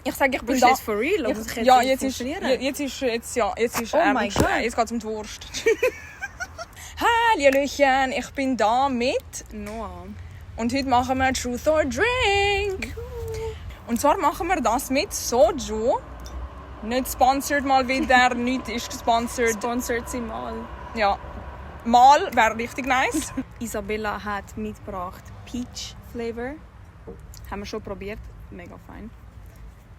Ich sage, ich bin Bist da. du jetzt for real? Oder Ja, jetzt ist funktionieren? oh my God. Jetzt geht's um die Wurst. Hallöchen, ich bin da mit Noah. und heute machen wir Truth or Drink. Und zwar machen wir das mit Soju. Nicht sponsored mal wieder, nichts ist gesponsert. Sponsored sie mal. Ja, mal wäre richtig nice. Isabella hat mitgebracht Peach Flavor. Haben wir schon probiert. Mega fein.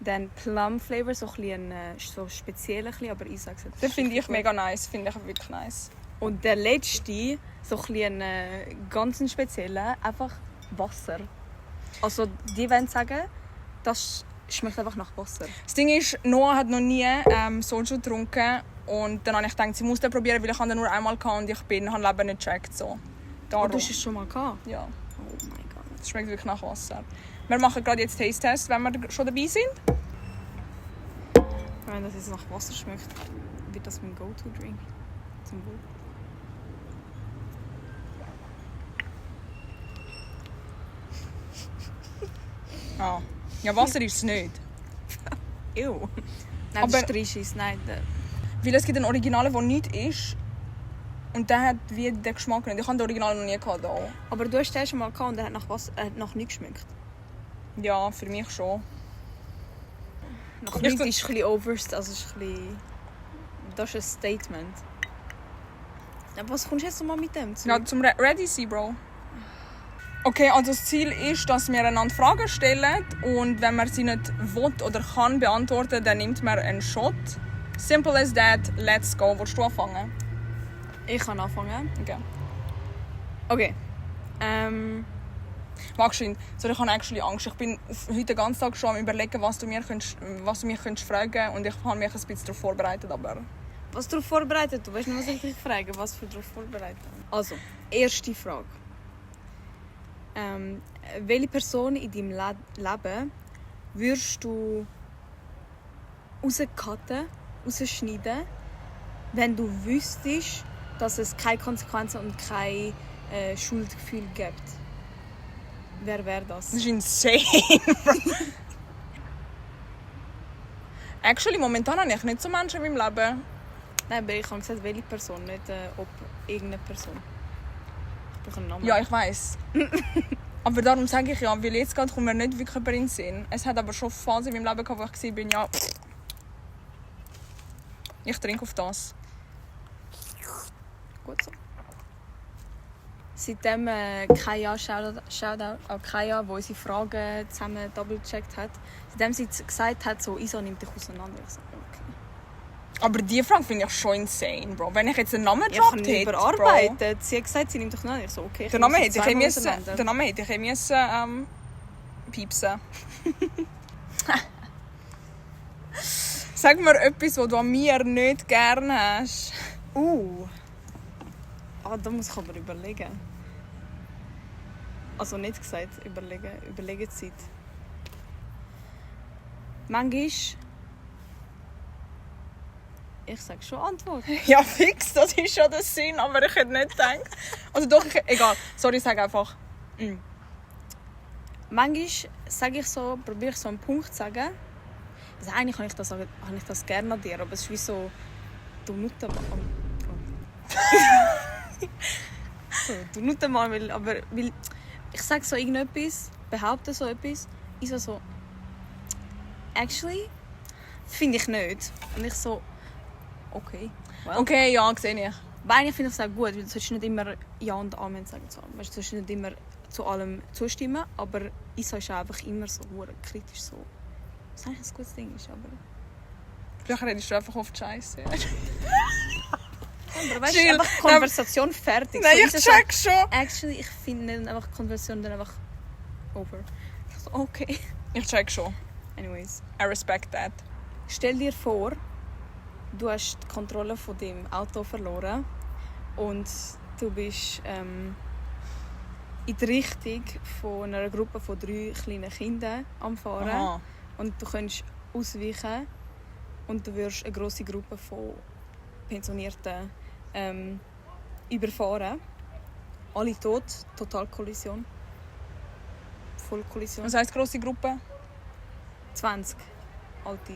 Dann Plum Flavor, so ein so speziell, aber ich sage es. Den finde ich mega nice, finde ich wirklich nice. Und der letzte, so ein ganz spezieller, einfach Wasser. Also die wollen sagen, das schmeckt einfach nach Wasser. Das Ding ist, Noah hat noch nie Soju getrunken und dann habe ich gedacht, sie muss den probieren, weil ich den nur einmal hatte und ich habe Leben nicht gecheckt. So. Oh, du hast es schon mal gehabt? Ja. Oh mein Gott. Es schmeckt wirklich nach Wasser. Wir machen gerade jetzt Taste-Test, wenn wir schon dabei sind. Wenn das jetzt nach Wasser schmeckt, wird das mein Go-To-Drink. Zum Wohl. Ah. Ja, Wasser ist es nicht. Ew. Nein, Aber- das ist Trischis. Nein, Weil es gibt einen Original, der nicht ist. Und der hat wie den Geschmack nicht. Ich habe den Original noch nie gehabt. Hier. aber du hast den schon mal gehabt und der hat nach nichts geschmeckt. Ja, für mich schon. Nach Ich nichts find- ist ein bisschen overst, also ist ein bisschen... Das ist ein Statement. Aber was kommst du jetzt noch mal mit dem zu? Ja, zum Ready sein, Bro. Okay, also das Ziel ist, dass wir einander Fragen stellen und wenn man sie nicht will oder kann beantworten, dann nimmt man einen Shot. Simple as that, let's go. Willst du anfangen? Ich kann anfangen. Okay. Okay. Magst du ihn? So, ich habe actually Angst. Ich bin heute den ganzen Tag schon am überlegen, was du mich könntest fragen und ich habe mich ein bisschen darauf vorbereitet, aber... Was darauf vorbereitet? Du weißt nicht, was ich dich frage. Was für darauf vorbereitet? Also, erste Frage. Welche Person in deinem Leben würdest du rauscutten, rausschneiden, wenn du wüsstest, dass es keine Konsequenzen und kein Schuldgefühl gibt? Wer wäre das? Das ist insane. Actually, momentan habe ich nicht so Menschen in meinem Leben. Nein, aber ich habe gesagt, welche Person, nicht ob irgendeine Person. Ich brauche einen Namen. Ja, ich weiss. Aber darum sage ich ja, weil jetzt gerade kommt mir nicht wirklich jemand in den Sinn. Es hat aber schon Phasen in meinem Leben gehabt, wo ich war, ja... Ich trinke auf das. Gut so. Seitdem Kaya, Shoutout an Kaya, die unsere Fragen zusammen double-checkt hat, seitdem sie gesagt hat, so, Isa nimmt dich auseinander. Ich so, okay. Aber diese Frage finde ich schon insane, Bro. Wenn ich jetzt einen Namen Ich habe gedroppt ihn hätte, Bro... überarbeitet. Sie hat gesagt, sie nimmt dich auseinander. Ich so, okay. Den Namen hätte ich müssen piepsen. Sag mir etwas, was du an mir nicht gerne hast. Da muss ich aber überlegen. Also nicht gesagt, überlegen. Überlegezeit. Manchmal... Ich sage schon Antwort. Ja, fix, das ist schon der Sinn, aber ich hätte nicht gedacht. Also doch, egal. Sorry, sag einfach. Manchmal sage ich so, probiere ich so einen Punkt zu sagen. Also eigentlich habe ich das gerne an dir, aber es ist wie so... Du Nuttenmann. Du Nuttenmann, weil ich sage so irgendetwas, behaupte so etwas, ich so... Actually, finde ich nicht. Und ich so... Okay. Well. Okay, ja, sehe ich. Aber eigentlich finde ich es auch gut, weil du sollst nicht immer Ja und Amen sagen zu allem. Weißt, du sollst nicht immer zu allem zustimmen, aber Isa ist auch einfach immer so kritisch so. Was eigentlich ein gutes Ding ist, aber... Vielleicht redest du einfach oft Scheiße. Aber weißt du, Chill. einfach Konversation fertig. Nein, So, ich Isa check so, schon. Actually, ich finde einfach Konversation dann einfach over. Ich so, okay. Ich check schon. Anyways. I respect that. Stell dir vor, du hast die Kontrolle von deinem Auto verloren und du bist in die Richtung von einer Gruppe von 3 kleinen Kindern am Fahren. Aha. Und du kannst ausweichen und du wirst eine grosse Gruppe von Pensionierten überfahren. Alle tot, Totalkollision. Vollkollision. Was heisst grosse Gruppe? 20. alte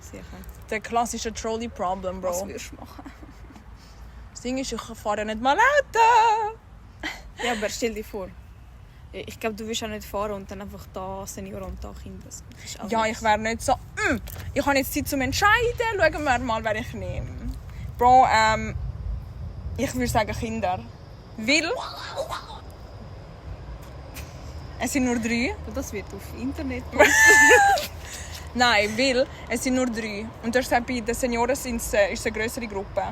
Sachen. Der klassische Trolley-Problem, Bro. Was würdest du machen? Das Ding ist, ich fahre ja nicht mal Auto. Ja, aber stell dir vor. Ich glaube, du willst auch nicht fahren und dann einfach da Senioren und da Kinder. Das ist auch Ja, nichts. ich wäre nicht so... ich habe jetzt Zeit zum Entscheiden. Schauen wir mal, wer ich nehme. Bro, ich würde sagen Kinder. Weil... Es sind nur 3. Das wird auf Internet. Nein, weil es sind nur 3. Und du hast gesagt, bei den Senioren ist es eine grössere Gruppe.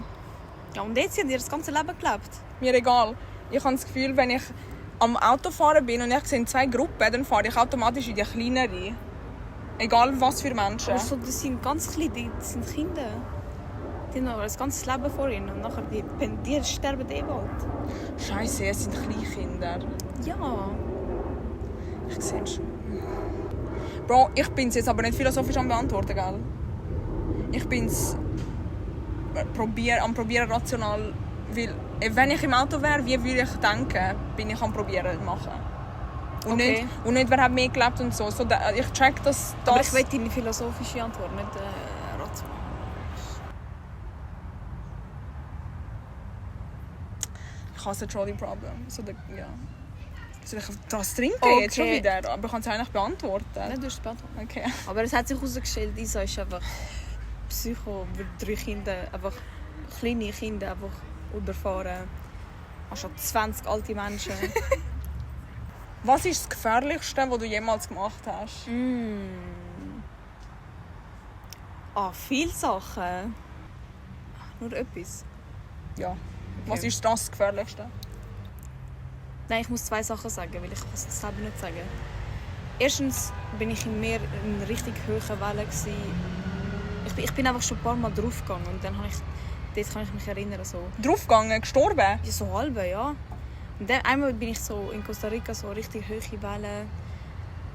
Ja, und jetzt haben die das ganze Leben gelebt. Mir egal. Ich habe das Gefühl, wenn ich am Autofahren bin und ich sehe 2 Gruppen, dann fahre ich automatisch in die kleinere. Egal was für Menschen. Aber so, das sind ganz klein, das sind Kinder. Die haben aber das ganze Leben vor ihnen und nachher die sterben bald. Scheiße, es sind Kleinkinder. Ja. Ich sehe es schon. Bro, ich bin es jetzt aber nicht philosophisch am beantworten, gell? Ich bin es am probieren rational, weil wenn ich im Auto wäre, wie würde ich denken, bin ich am probieren machen. Und, Okay. nicht, wer hat mehr gelebt und so. Ich check das. Aber ich will deine philosophische Antwort, nicht rational. Ich hasse ein Trolley-Problem. Ja. Soll ich das trinken Okay. jetzt schon wieder? Aber ich kann es eigentlich beantworten. Nein, du hast es beantwortet. Okay. Aber es hat sich herausgestellt, Isa ist einfach Psycho, weil 3 Kinder, einfach kleine Kinder einfach überfahren. Anstatt 20 alte Menschen. Was ist das Gefährlichste, was du jemals gemacht hast? Viele Sachen. Nur etwas. Ja. Was ist das Gefährlichste? Nein, ich muss 2 Sachen sagen, weil ich kann es selber nicht sagen. Erstens bin ich in mehr in richtig hohen Wellen gewesen. Ich bin einfach schon ein paar Mal draufgegangen und dann dort kann ich mich erinnern so. Draufgegangen, gestorben? Ja, so halbe, ja. Und dann einmal bin ich so in Costa Rica so richtig hohe Wellen.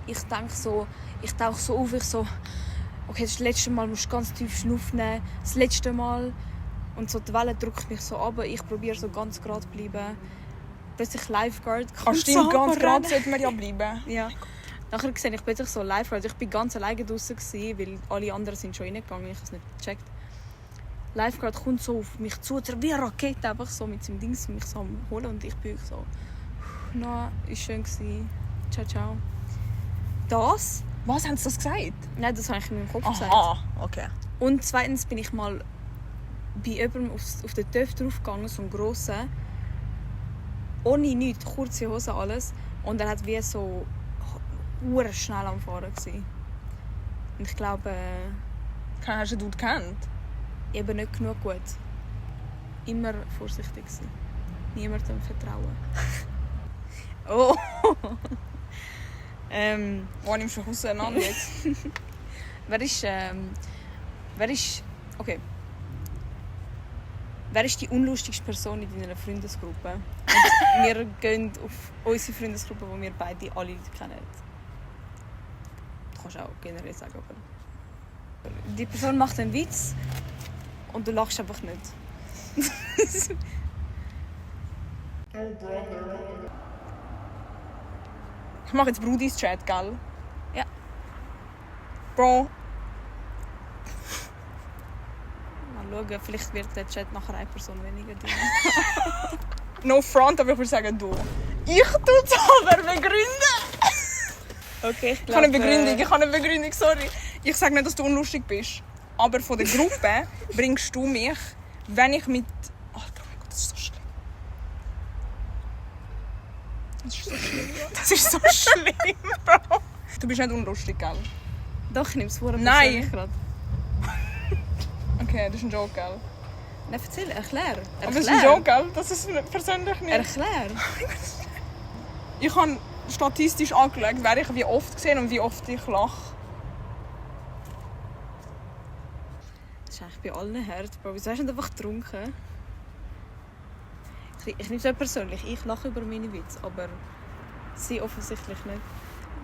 Ich denke so, ich tauche so auf, ich so, okay, das letzte Mal musst du ganz tief Schnuff nehmen, das letzte Mal. Und so die Welle drückt mich so ab, ich probiere so ganz gerade zu bleiben. Plötzlich Lifeguard. Stimmt, ganz gerade sollte man ja bleiben. Ja. Nachher sehe ich plötzlich so Lifeguard. Ich war ganz alleine draußen, weil alle anderen sind schon reingegangen. Ich habe es nicht gecheckt. Lifeguard kommt so auf mich zu, wie eine Rakete, einfach so mit seinem Ding mich so am holen und ich bin so, na, ist schön gewesen. Ciao, ciao. Das? Was, haben sie das gesagt? Nein, das habe ich in meinem Kopf gesagt. Aha, okay. Und zweitens bin ich mal bei jemandem auf den TÜV draufgegangen, so einen grossen, ohne nichts, kurze Hose, alles. Und er hat wie so schnell am Fahren gewesen. Und ich glaube, Hast du den gekannt? eben nicht genug gut. Immer vorsichtig sein. Niemandem vertrauen. Oh! Wo nimmst du auseinander jetzt? Okay. Wer ist die unlustigste Person in deiner Freundesgruppe? Und wir gehen auf unsere Freundesgruppe, wo wir beide alle Leute kennen. Du kannst auch generell sagen, aber... Die Person macht einen Witz und du lachst einfach nicht. Ich mache jetzt Brudis Chat, gell? Ja. Bro, Mal schauen, vielleicht wird der Chat nachher eine Person weniger drin. no front, aber ich würde sagen du. Ich tue es aber begründen. Okay, Ich habe eine Begründung, sorry. Ich sage nicht, dass du unlustig bist. Aber von der Gruppe bringst du mich, wenn ich mit... Alter, oh mein Gott, das ist so schlimm. Das ist so schlimm. Das ist so schlimm, Bro. Du bist nicht unlustig, gell? Doch, ich nehme es vor. Nein. Grad. Okay, das ist ein Joke, gell? Nein, erzähl, erklär. Aber es ist ein Joke, gell? Das ist persönlich nicht. Erklär. Ich habe statistisch angeschaut, wer ich wie oft gesehen und wie oft ich lache. Das ist eigentlich bei allen hart, Bro. Wieso hast du nicht einfach getrunken? Ich nehme es nicht persönlich. Ich lache über meine Witze, aber sie offensichtlich nicht.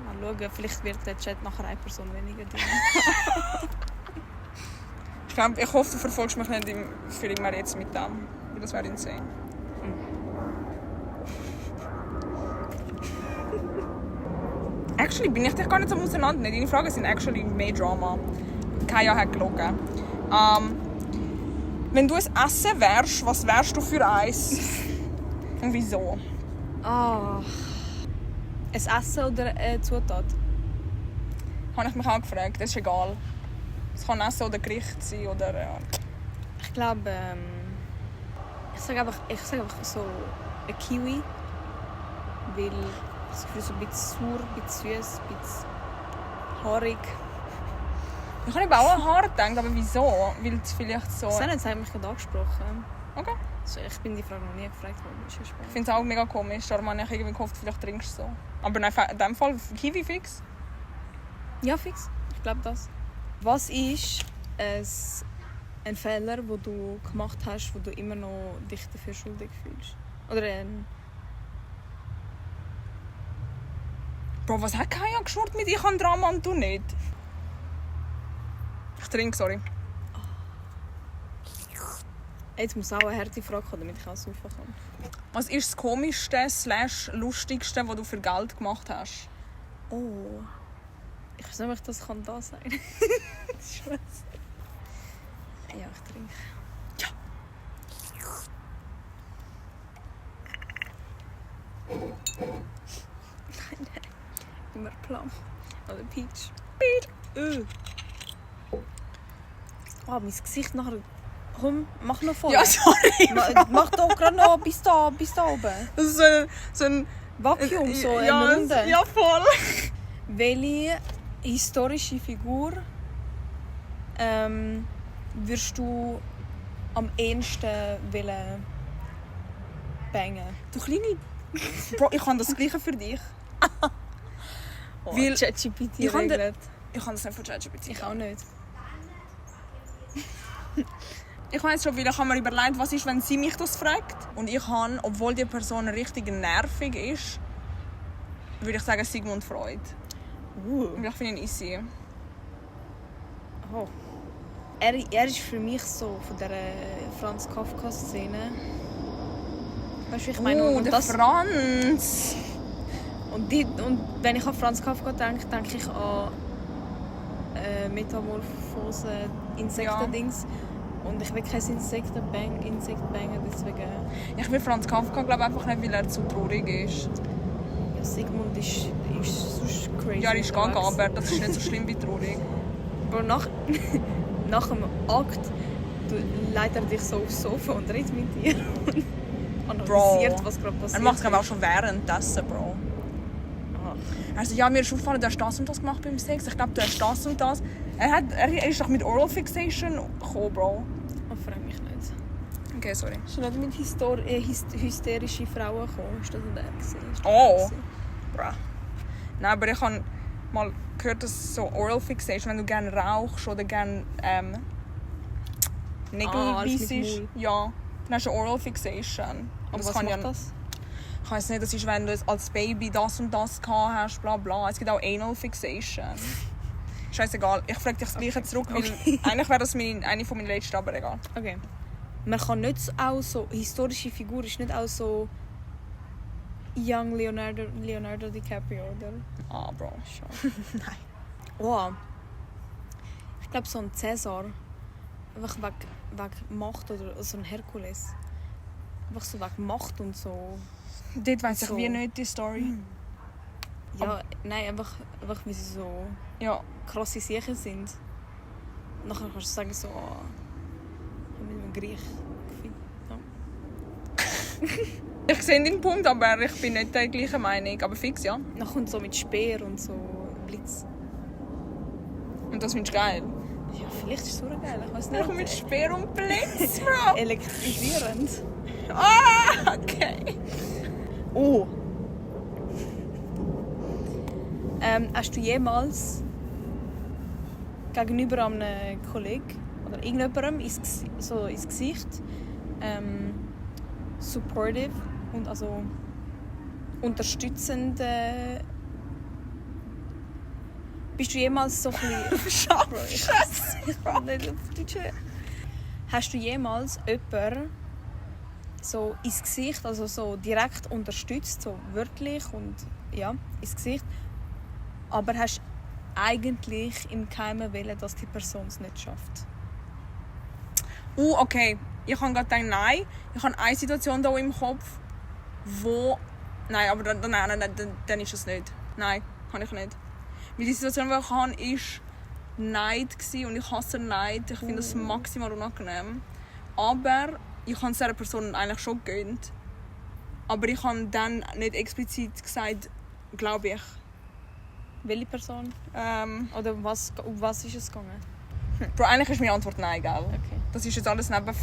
Mal schauen, vielleicht wird der Chat nachher eine Person weniger drin. Ich hoffe, du verfolgst mich nicht für immer jetzt mit dem. Weil das wäre insane. Actually bin ich dich gar nicht so auseinander. Deine Fragen sind actually mehr Drama. Kaya hat gelogen. Wenn du ein Essen wärst, was wärst du für eins? Und wieso? Ah. Ein Essen oder eine Zutat? Habe ich mich auch gefragt. Das ist egal. Es kann Essen oder Gericht sein oder... Ich glaube, ich sage einfach so ein Kiwi, weil das Gefühl so ein bisschen sauer, ein bisschen süß, ein bisschen haarig. Ich habe eben auch an Haare gedacht, aber wieso? Weil es vielleicht so... Das hat mich gerade angesprochen. Okay. Also ich bin die Frage noch nie gefragt worden. Ist ja Ich spannend. finde es auch mega komisch. Darum habe ich irgendwie gehofft, vielleicht trinkst du so. Aber nein, in diesem Fall Kiwi fix. Ja, fix. Ich glaube das. Was ist ein Fehler, den du gemacht hast, wo du immer noch dich dafür schuldig fühlst? Oder Bro, was hat Kaya geschwört mit ich habe Drama und du nicht? Ich trinke, sorry. Jetzt muss auch eine harte Frage kommen, damit ich auch saufen kann. Was ist das Komischste / Lustigste, was du für Geld gemacht hast? Oh. Ich weiß nicht, ob ich das kann da sagen kann. Ja, ich trinke. Ja. Nein. Immer Plum. Oder Peach. Peach. Oh, mein Gesicht nachher... Komm, mach noch voll. Ja, sorry. Mach doch gerade noch bis da oben. Das ist so ein Vakuum, so ja, eine Runde. Ja, voll. Welche historische Figur würdest du am ehesten wollen bangen? Du kleine... Bro, ich habe das Gleiche für dich. Oh, Weil ChatGPT ich habe regelt. Ich habe das nicht von ChatGPT. Ich auch nicht. Ich weiß schon, weil ich habe mir überlegt, was ist, wenn sie mich das fragt. Und ich habe, obwohl die Person richtig nervig ist, würde ich sagen Sigmund Freud. Ich finde ihn easy. Oh. Er ist für mich so von dieser Franz Kafka-Szene. Weißt du, wie ich meine? Und der das, Franz! und wenn ich an Franz Kafka denke, denke ich an Metamorphose, Insekten-Dings. Und ich will kein Insekt bangen, deswegen... Ich will Franz Kafka glaube einfach nicht, weil er zu traurig ist. Ja, Sigmund ist sonst crazy. Ja, er ist gaga, unterwegs. aber das ist nicht so schlimm wie traurig. Bro, nach dem Akt legt er dich so aufs Sofa und redet mit dir und analysiert, was gerade passiert. Er macht es glaube ich auch schon währenddessen, Bro. Aha. Also ja, mir ist aufgefallen, du hast das und das gemacht beim Sex. Ich glaube, du hast das und das. Er ist doch mit Oral Fixation gekommen, Bro. Oh, frag mich nicht. Okay, sorry. Ist er nicht mit hysterischen Frauen gekommen? Ist das nicht er gewesen? Ist das Oh. er gewesen? Bra. Nein, aber ich habe mal gehört, dass so Oral Fixation, wenn du gerne rauchst oder gerne Nägel alles mit beißt, Maul. ja, dann hast du Oral Fixation. Und das was kann macht ja, das? Ich weiss nicht, das ist, wenn du als Baby das und das gehabt hast, bla bla. Es gibt auch Anal Fixation. Scheißegal, ich frage dich das Gleiche zurück, weil eigentlich wäre das eine von meinen letzten, aber egal. Okay. Man kann nicht auch so... Historische Figur ist nicht auch so... Young Leonardo DiCaprio, oder? Ah, Bro. Schon. Nein. Oh. Ich glaube, so ein Cäsar. Einfach wegen Macht oder so ein Herkules. Einfach so wegen Macht und so. Dort weiss ich So. wie nicht die Story. Ja, nein, einfach weil sie so Ja. krasse Sachen sind. Nachher kannst du sagen so... Oh, ich habe mit einem Griech gefickt. Ja. Ich sehe den Punkt, aber ich bin nicht der gleichen Meinung. Aber fix, ja. Dann kommt so mit Speer und so Blitz. Und das findest du geil. Ja, vielleicht ist es so geil, ich weiß Ich nicht. mit Speer und Blitz, Bro. Elektrisierend. Ah, okay. Oh! Hast du jemals gegenüber einem Kollegen oder irgendjemandem ins Gesicht supportive und also unterstützend bist du jemals so ein bisschen... Bro, ich kann nicht auf Deutsch. Hast du jemals jemanden so ins Gesicht, also so direkt unterstützt, so wörtlich und ja, ins Gesicht, aber hast eigentlich im Geheimen wollen, dass die Person es nicht schafft. Okay. Ich habe gerade gedacht, nein. Ich habe eine Situation da im Kopf, wo... Nein, aber dann ist es nicht. Nein, kann ich nicht. Weil die Situation, die ich habe, war Neid und ich hasse Neid. Ich finde das maximal unangenehm. Aber ich habe es dieser Person eigentlich schon gegönnt. Aber ich habe dann nicht explizit gesagt, glaube ich. Welche Person? Oder um was ist es gegangen? Bro, eigentlich ist meine Antwort nein, gell? Okay. Das ist jetzt alles neben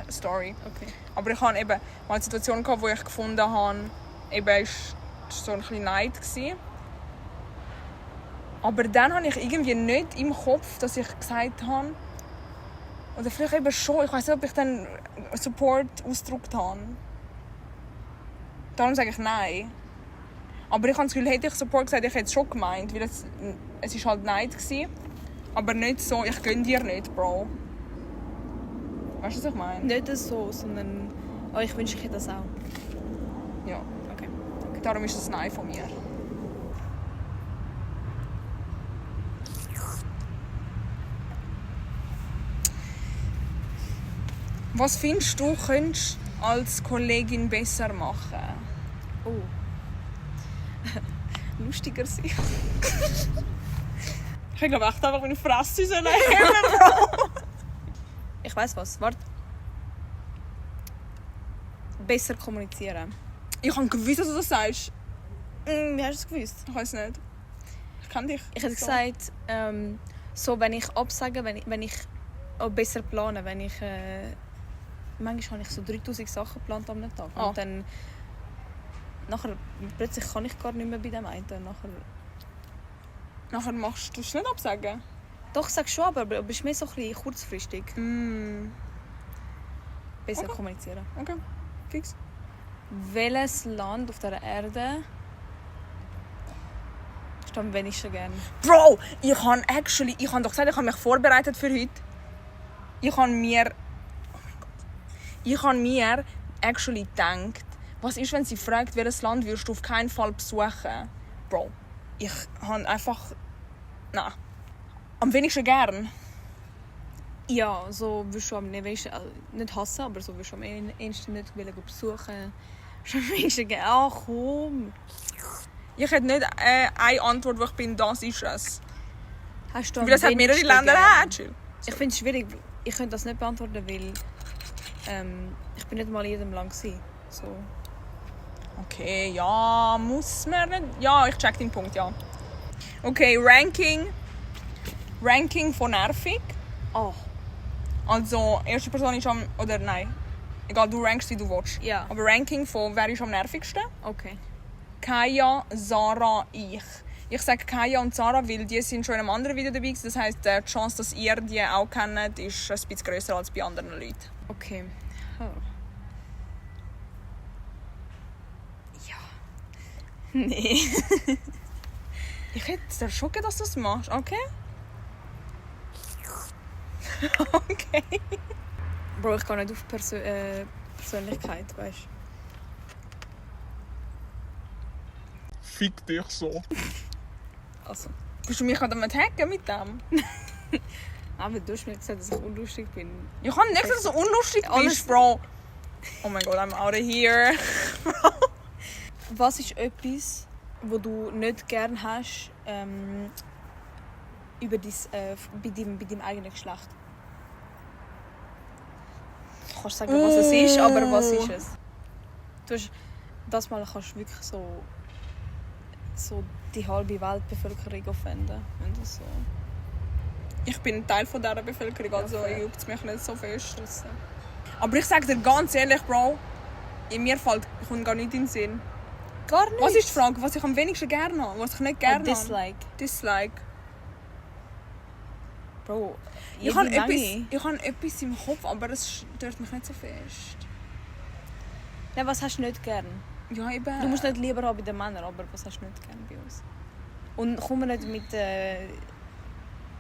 Story. Okay. Aber ich hatte eben mal eine Situation, wo ich gefunden habe, eben ist so ein bisschen Neid gewesen. Aber dann habe ich irgendwie nicht im Kopf, dass ich gesagt habe, oder vielleicht eben schon, ich weiß nicht, ob ich dann Support ausgedrückt habe. Darum sage ich nein. Aber ich habe das Gefühl, hätte ich Support gesagt, ich hätte es schon gemeint, weil es war halt Neid gewesen. Aber nicht so, ich gönne dir nicht, Bro. Weißt du, was ich meine? Nicht so, sondern ich wünsche, ich hätte das auch. Ja. Okay. Darum ist es Nein von mir. Was findest du, könntest du als Kollegin besser machen? Oh. Lustiger sein. Ich glaube echt einfach meine Fresse nehmen. Ich weiss was. Warte. Besser kommunizieren. Ich habe gewusst, dass du das sagst. Wie hast du es gewusst? Ich weiß nicht. Ich kenne dich. Ich hätte gesagt, so, wenn ich absage, wenn ich auch besser plane, wenn ich... manchmal habe ich so 3000 Sachen geplant am Tag. Und dann... Nachher, plötzlich kann ich gar nicht mehr bei dem einen. Nachher machst du es nicht absagen? Doch, ich sage schon, aber es ist mehr so ein bisschen kurzfristig. Besser kommunizieren. Okay, fix. Welches Land auf dieser Erde hast du am wenigsten gerne? Bro, ich habe doch gesagt, ich habe mich vorbereitet für heute. Ich habe mir actually gedacht, was ist, wenn sie fragt, welches Land würdest du auf keinen Fall besuchen? Bro, ich habe einfach... Nein. Am wenigsten gern. Ja, so würdest du am wenigsten, nicht hassen, aber so würdest du am ehesten nicht besuchen. Hast du am wenigsten gerne? Ach komm! Ich hätte nicht eine Antwort, wo ich bin, das ist es. Hast du am Weil das hat mehrere wenigsten Länder. gern? Ich finde es schwierig. Ich könnte das nicht beantworten, weil ich bin nicht mal in jedem Land gewesen. So. Okay, ja, muss man nicht... Ja, ich check den Punkt, ja. Okay, Ranking von nervig. Oh. Also, erste Person ist am... Oder nein. Egal, du rankst, wie du willst. Ja. Aber Ranking von wer ist am nervigsten? Okay. Kaya, Sarah, ich. Ich sage Kaya und Sarah, weil die sind schon in einem anderen Video dabei. Das heisst, die Chance, dass ihr die auch kennt, ist ein bisschen grösser als bei anderen Leuten. Okay. Oh. Ja. Nee. Ich hätte dir schon gedacht, dass du das machst. Okay? Okay. Bro, ich gehe nicht auf Persönlichkeit, weißt du? Fick dich so. Also. Willst du mich gerade hacken mit dem? Aber du hast mir gesagt, dass ich unlustig bin. Ich kann nicht, dass du unlustig bist, Bro. Oh mein Gott, I'm out of here. Was ist etwas, was du nicht gerne hast über bei deinem eigenen Geschlecht? Du kannst sagen, was es ist, aber was ist es? Du hast, das Mal kannst du wirklich so die halbe Weltbevölkerung offenden, wenn du so... Ich bin ein Teil von dieser Bevölkerung, also Okay. juckt es mich nicht so fest. Aber ich sage dir ganz ehrlich, Bro, in mir kommt gar nicht in den Sinn. Gar nicht? Was ist die Frage, was ich am wenigsten gerne habe, was ich nicht gerne habe? Dislike. Dislike. Bro, Ich habe etwas im Kopf, aber es stört mich nicht so fest. Ja, was hast du nicht gern? Ja, eben. Du musst nicht lieber haben bei den Männern, aber was hast du nicht gern bei uns? Und komm nicht mit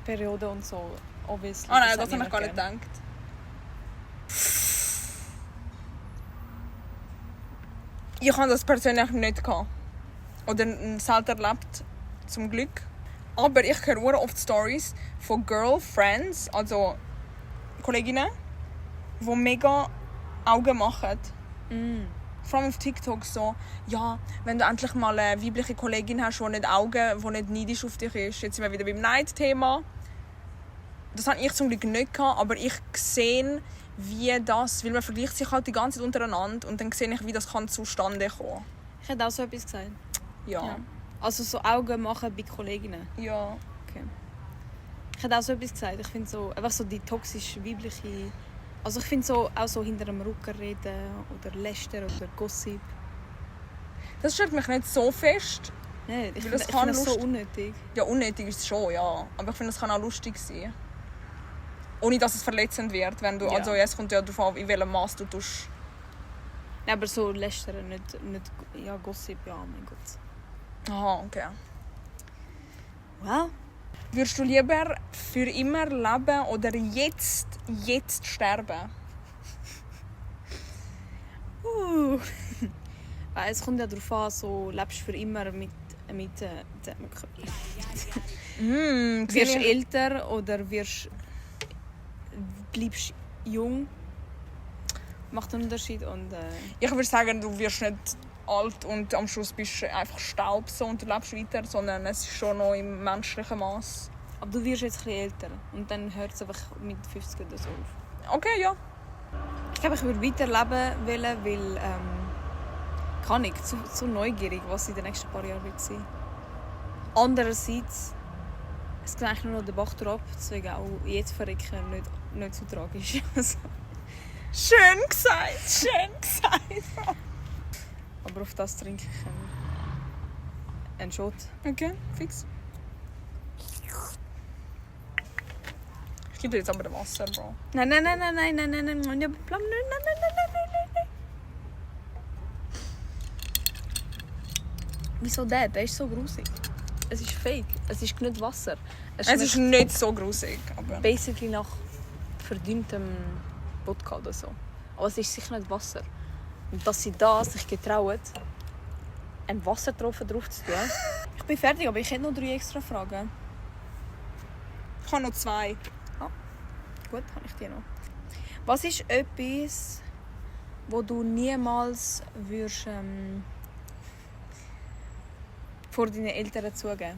Periode und so. Obviously. Ah nein, das habe niemand ich gar nicht gern. gedacht. Ich habe das persönlich nicht gehabt. Oder selten erlebt, zum Glück. Aber ich höre sehr oft Stories von Girlfriends, also Kolleginnen, die mega Augen machen. Vor allem auf TikTok so, ja, wenn du endlich mal eine weibliche Kollegin hast, die nicht Augen, die nicht neidisch auf dich ist. Jetzt sind wir wieder beim Neid-Thema. Das hatte ich zum Glück nicht gehabt, aber ich sehe, wie das, weil man vergleicht sich halt die ganze Zeit untereinander und dann sehe ich, wie das zustande kommen kann. Ich hätte auch so etwas gesagt. Ja. Also so Augen machen bei Kolleginnen. Ja. Okay. Ich hätte auch so etwas gesagt. Ich finde so, einfach so die toxisch weibliche... Also ich finde so, auch so hinter dem Rücken reden oder lästern oder Gossip. Das stört mich nicht so fest. Nein, ich Weil finde das so unnötig. Ja, unnötig ist es schon, ja. Aber ich finde, es kann auch lustig sein. Ohne dass es verletzend wird. Wenn du, Ja. also es kommt ja darauf an, in welchem Maß du tust. Nein, aber so lästern, nicht ja, Gossip, ja, mein Gott. Aha, okay. Wow. Würdest du lieber für immer leben oder jetzt sterben? Es kommt ja darauf an, so lebst du für immer mit wirst du älter oder bleibst jung. Macht einen Unterschied und Ich würde sagen, du wirst nicht alt und am Schluss bist du einfach Staub so und du lebst weiter, sondern es ist schon noch im menschlichen Maß. aber du wirst jetzt ein bisschen älter und dann hört es einfach mit 50 oder so auf. Okay, ja. Ich glaube, ich würde weiterleben wollen, weil kann ich zu neugierig, was in den nächsten paar Jahren wird sein. Andererseits, es geht eigentlich nur noch den Bach ab, deswegen auch jetzt verrecken nicht so tragisch. Schön gesagt, schön gesagt. Aber auf das trinke ich einen Shot. Okay, fix. Ich gebe dir jetzt aber das Wasser, Bro. Nein. Wieso der? Der ist so grusig. Es ist fake. Es ist nicht Wasser. Es ist nicht so grusig, aber... basically nach verdünntem Wodka oder so. Aber es ist sicher nicht Wasser. Und dass sie da sich getrauen, einen Wassertropfen drauf zu tun. Ich bin fertig, aber ich hätte noch 3 extra Fragen. Ich habe noch 2. Gut, habe ich die noch. Was ist etwas, wo du niemals würdest, vor deinen Eltern zugeben?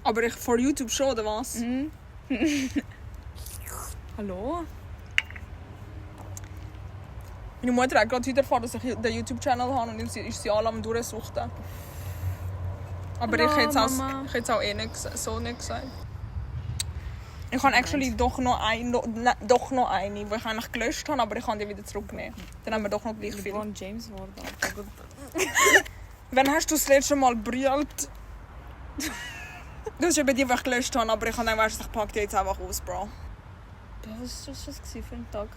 Aber ich vor YouTube schon, oder was? Hallo? Meine Mutter hat gerade heute erfahren, dass ich den YouTube-Channel habe und ist sie alle am durchsuchen. Aber Hallo, ich hätte Mama. es auch nicht gesagt. Ich habe actually doch noch eine, die ich eigentlich gelöscht habe, aber ich kann die wieder zurücknehmen. Dann haben wir doch noch gleich viel. LeBron James worden. Wann hast du das letzte Mal brüllt? Das ist eben die, die ich gelöscht habe, aber ich habe gedacht, ich packe die jetzt einfach aus, Bro. Was war das für ein Tag?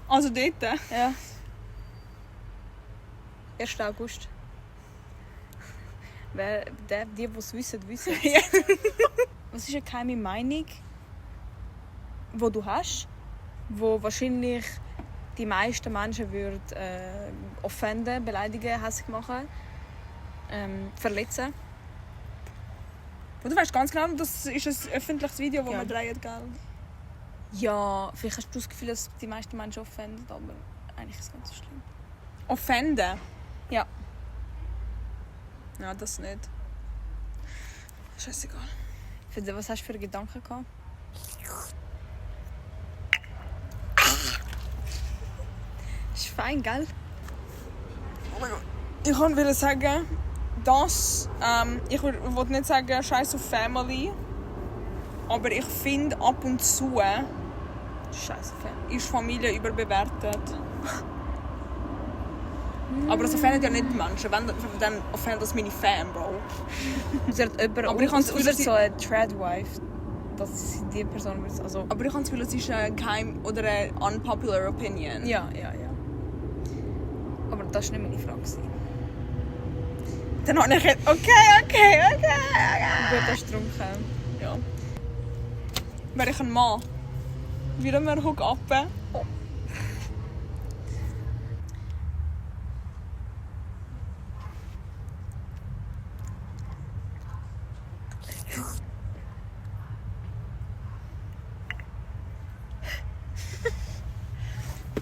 Also dort? Ja. 1. August. Die es wissen. Ja. Was ist eine geheime Meinung, die du hast, die wahrscheinlich die meisten Menschen offenden, beleidigen, hässlich machen, verletzen? Und du weißt ganz genau, das ist ein öffentliches Video, das Ja. wir drehen, gell? Ja, vielleicht hast du das Gefühl, dass die meisten Menschen offenden, aber eigentlich ist es nicht so schlimm. Offenden? Ja. Ja, das nicht. Scheißegal. Was hast du für Gedanken gehabt? Ist fein, gell? Oh mein Gott. Ich wollte sagen, dass ich wollte nicht sagen, Scheiß auf Family, aber ich finde ab und zu Scheiße, ist Familie überbewertet. Aber das offendet ja nicht die Menschen. Wenn, dann offendet das meine Fan, Bro. Sie hat jemand, Aber ich habe das Gefühl, so eine Tradwife, dass sie die Person wird. Also, Aber ich habe das Gefühl, es ist eine geheim oder eine unpopular opinion. ja. Aber das war nicht meine Frage. Dann habe ich gedacht, okay. Gut, hast du getrunken. Ja. Wäre ich ein Mann, würde mir hook up. Oh.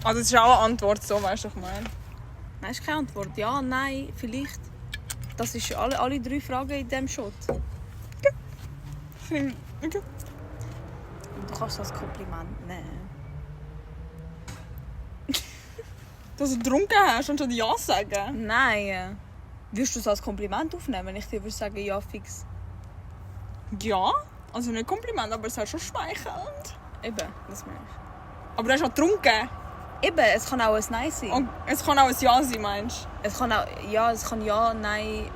Also das ist auch eine Antwort, so weißt du, was ich meine. Nein, ist keine Antwort. Ja, nein, vielleicht. Das ist alle 3 Fragen in diesem Shot. Okay. Du kannst das als Kompliment nehmen. Dass du getrunken hast und schon Ja sagen. Nein. Würdest du es als Kompliment aufnehmen, wenn ich dir würde sagen, ja, fix? Ja, also nicht Kompliment, aber es ist schon schmeichelnd. Eben, das meine ich. Aber du hast schon getrunken. Eben, es kann auch ein Nein sein. Und es kann auch ein Ja sein, meinst du? Es kann auch, ja, Nein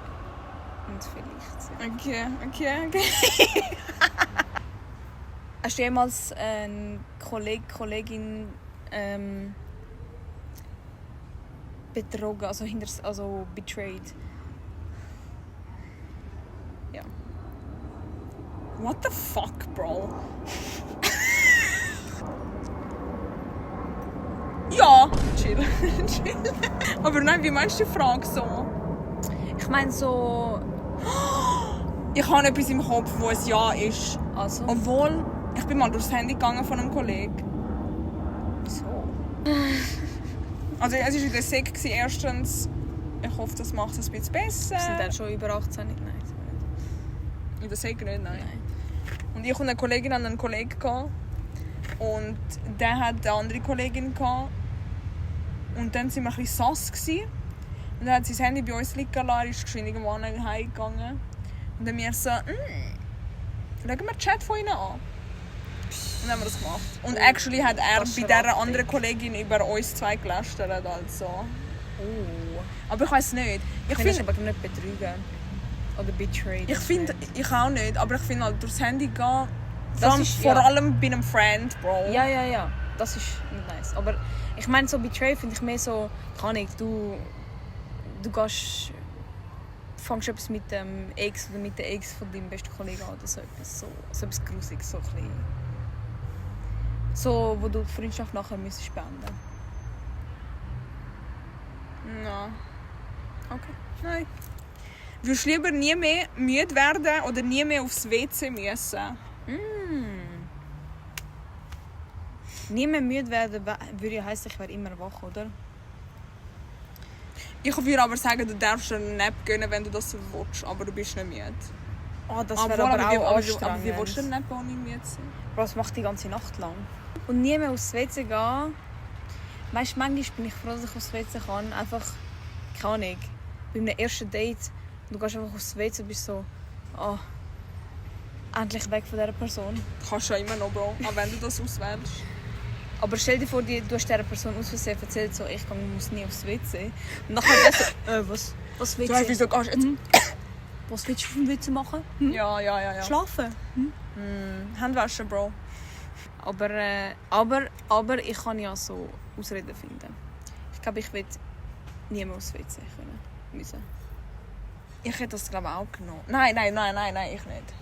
und vielleicht sein. Okay. Hast du jemals eine Kollegin betrogen, also betrayed? Ja. What the fuck, Bro? Ja, chill. Aber nein, wie meinst du die Frage so? Ich meine so... Ich habe etwas im Kopf, wo ein Ja ist. Also? Obwohl, ich bin mal durchs Handy gegangen von einem Kollegen. Wieso? Also es war in der Sek erstens. Ich hoffe, das macht es ein bisschen besser. Sind dann schon über 18? Nein, sind wir nicht. In der Sek nicht, nein. Nein. Und ich und eine Kollegin hatten einen Kollegen gehabt. Und der hat eine andere Kollegin gehabt. Und dann waren wir ein bisschen sass gewesen. Und dann hat sie das Handy bei uns liegen lassen, ist geschwind irgendwo heimgegangen. Und dann wir so, schauen wir den Chat von ihnen an. Und dann haben wir das gemacht. Und actually hat er Das ist bei dieser rattig. anderen Kollegin über uns 2 gelästert. Also. Oh. Aber ich weiß nicht. Ich finde es aber nicht betrügen. Oder betrayed. Ich finde, ich auch nicht, aber ich finde halt durchs Handy gehen, Das ist- vor ja. allem bei einem Friend, Bro. Ja. Das ist nicht nice. Aber ich meine, so Betray finde ich mehr so... Kann ich, du gehst... Fangst etwas mit dem Ex oder mit der Ex von deinem besten Kollegen an oder so etwas. So etwas Grusiges, so ein bisschen... So, wo du die Freundschaft nachher müsstest beenden. Nein. Okay. Nein. Würdest du lieber nie mehr müde werden oder nie mehr aufs WC müssen? Nie mehr müde werden würde ja heissen, ich wäre immer wach, oder? Ich würde aber sagen, du darfst einen Nap gönnen, wenn du das willst, aber du bist nicht müde. Oh, das Obwohl, wäre aber wie- auch aber anstrengend. wie willst du einen Nap ohne müde sein? Bro, das macht die ganze Nacht lang. Und nie mehr aufs WC gehen. Weißt du, manchmal bin ich froh, dass ich aufs WC kann. Einfach, keine Ahnung, bei einem ersten Date, du gehst einfach aufs WC und bist so, oh, endlich weg von dieser Person. Kannst du ja immer noch, Bro, auch wenn du das auswählst. Aber stell dir vor, du hast dieser Person aus Versehen erzählt, so, ich muss nie aufs WC. Und dann hat er so, was Du WC? hast, wieso gehst du jetzt? Was willst du auf dem WC machen? Ja. Schlafen. Handwaschen, Bro. Aber ich kann ja so Ausreden finden. Ich glaube, ich will nie mehr aufs WC können müssen. Ich hätte das, glaube ich, auch genommen. Nein, ich nicht.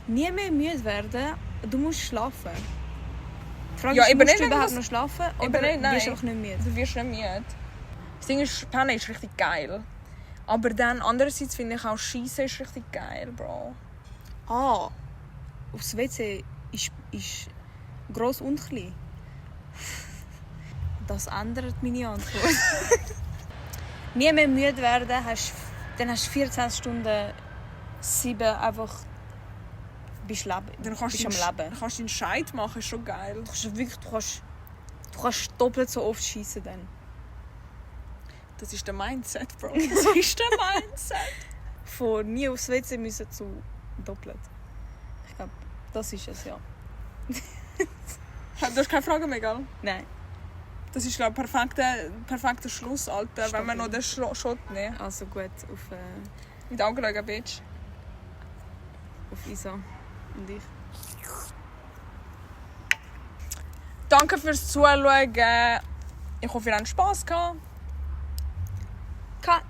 Nie mehr müde werden, du musst schlafen. Die Frage Ja, ist, eben musst nicht, du wenn du überhaupt das- noch schlafen Eben oder nicht, nein. wirst du einfach nicht müde? Du wirst nicht müde. Das Ding ist, Pennen ist richtig geil. Aber dann, andererseits finde ich auch Schiessen ist richtig geil, Bro. Ah, aufs WC ist gross und klein. Das ändert meine Antwort. Nie mehr müde werden, dann hast du 24 Stunden 7 einfach bist Dann kannst bist du am Leben. Dann kannst du einen Scheit machen, ist schon geil. Du kannst doppelt so oft schießen dann. Das ist der Mindset, Bro. Das ist der Mindset. Von nie aufs WC müssen zu doppelt. Ich glaube, das ist es, ja. Du hast keine Frage mehr, gell? Nein. Das ist, glaube ich, perfekter Schluss, Alter. Wenn wir noch den Shot nehmen. Also gut, auf In die Augen schauen, Bitch. Isa und ich. Danke fürs Zuschauen. Ich hoffe, ihr habt Spass gehabt. Cut!